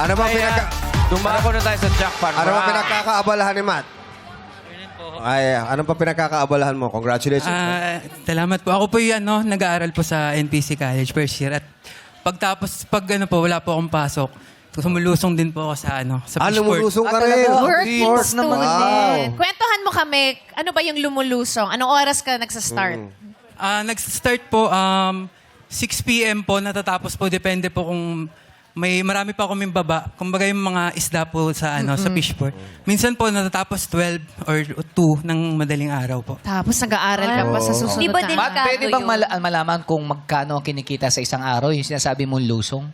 Ano ba Dumako na tayo sa jackpot. ano ba pinagkakaabalahan ni Matt? Ay, ano pa pinagkakaabalahan mo? Congratulations. Salamat po. Ako po yung nag-aaral po sa NPC College first year. At pagtapos, wala po akong pasok, sumulusong din po ako sa Fishport. Lumusong ka rin. Working student. Wow. Kwentuhan mo kami, ano ba yung lumulusong? Anong oras ka nagsa-start? Nag-start po 6 p.m. po, natatapos po. Depende po kung marami pa kaming baba. Kumbaga yung mga isda po sa Fishport. Minsan po natatapos 12 or 2 ng madaling araw po. Tapos nag-aaral ka pa sa susunod Di ba na. delikado Pwede bang yun? malaman kung magkano ang kinikita sa isang araw? Yung sinasabi mong lusong?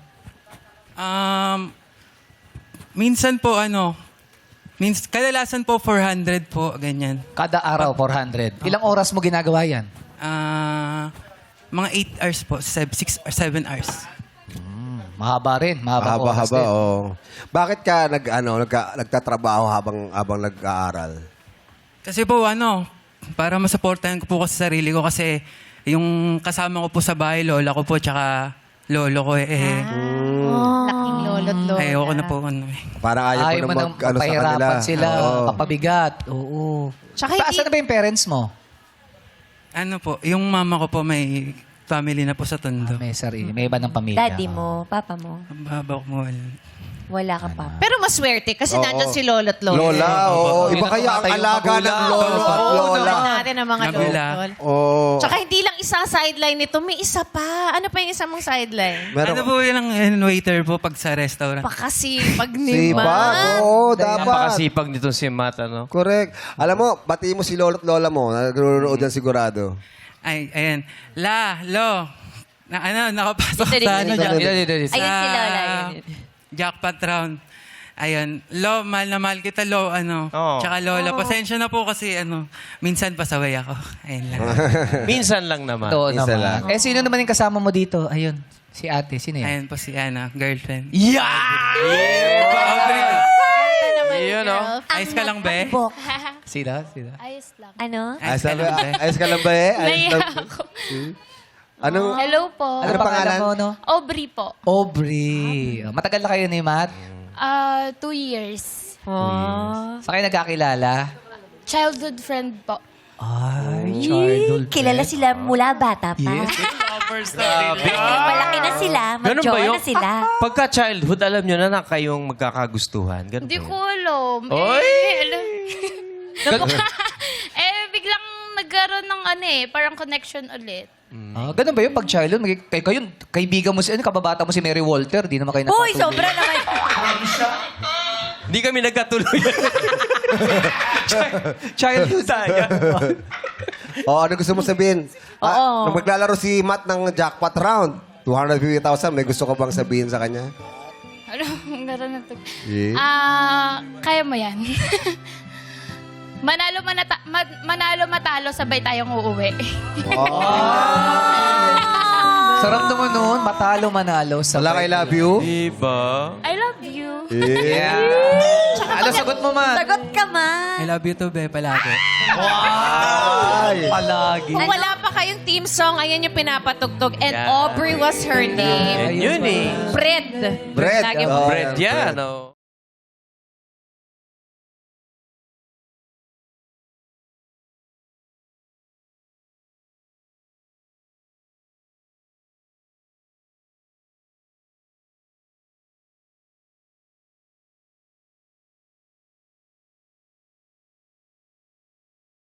Minsan po kadalasan po 400 po, ganyan. Kada araw, 400. Ilang oras mo ginagawa yan? Mga 8 hours po, 6 or 7 hours. Mahaba rin. Mahabang oras Mahaba-haba, din. oh. Bakit ka nagtatrabaho habang nag-aaral? Kasi po para masuportahan ko po kasi sarili ko kasi yung kasama ko po sa bahay, lola ko po, tsaka lolo ko Laking lolo't lola. ayoko na po. Parang ayaw Ayaw ko mo na nang sa kanila. papahirapan sila, Oo. papabigat. Oo. Tsaka hindi- Asan na ba yung parents mo? Yung mama ko po may family na po sa Tondo. May sarili. May iba ng pamilya. Daddy mo, papa mo. Ang baba ko mo. Wala ka pa. Pero maswerte kasi Oo. nandyan si lolo't lola. Lola, oo. Hindi Iba na kaya ang tumatay yung alaga ng magulang. lolo at Oo, lola. Tingnan natin ang mga Nabila. lolo. Oo. Tsaka hindi lang isa sideline nito, may isa pa. Ano pa yung isa mong sideline? Meron Ano po yun ang waiter po pag sa restaurant? Pakasipag ni Sipag, Ma. oo, dapat. Napakasipag nito si Matt, ano? Correct. Alam mo, batiin mo si lolo at lola mo. Nagnunood yan sigurado. Ay, ayan. Lo. Nakapasok Dito, sa dito, Dito. Ayun si Lola. Yun. jackpot round. Ayun. Lo, mahal na mahal kita, Lo. Oo. Tsaka Lola, pasensya na po kasi minsan pasaway ako. Ayun lang. Minsan lang naman. Oo Isa naman. lang. Eh, sino naman yung kasama mo dito? Ayun. Si ate. Sino yan? Ayun po si girlfriend. Yeah! Yun, no? Ayos ka lang, be? Bok. Sino? Ayos lang. Ano? Ayos ka ba? Ayos ka lang ba eh? Ayos Naiya lang. ako. Anong, Hello po. Ano pangalan? mo, no? Aubrey po. Aubrey. Matagal na kayo ni Matt? 2 years. Sa kayo nagkakilala? Childhood friend po. Ay, childhood. Kilala sila mula bata pa. Malaki na sila. Ganun ba Mag-jowa yun? na sila. Pagka childhood, alam nyo na kayong magkakagustuhan. Ganun Hindi ba ko yun? alam. Oy! Biglang nagkaroon ng parang connection ulit. Ganun ba yun? Pag childhood, kaibigan mo kababata mo si Mary Walter, di naman kayo nakatuloy. Uy, sobra naman. Hindi kami nagkatuloy. Childhood. ano gusto mo sabihin? Oo. Nung maglalaro si Matt ng jackpot round, 250,000, may gusto ka bang sabihin sa kanya? Ano? Meron na to. Yeah. Kaya mo yan. Manalo matalo, sabay tayong uuwi. Sarap naman noon. Matalo, manalo. Wala I love you? Diba? I love you. Yeah. Ano sagot mo, man? Sagot ka, man. I love you too, be, palagi. Ay. Palagi. Kung wala pa kayong team song, ayan yung pinapatugtog. And Yeah. Aubrey was her name. Yun eh. Fred. Bread. Lagi Oh, Bread yan, oh.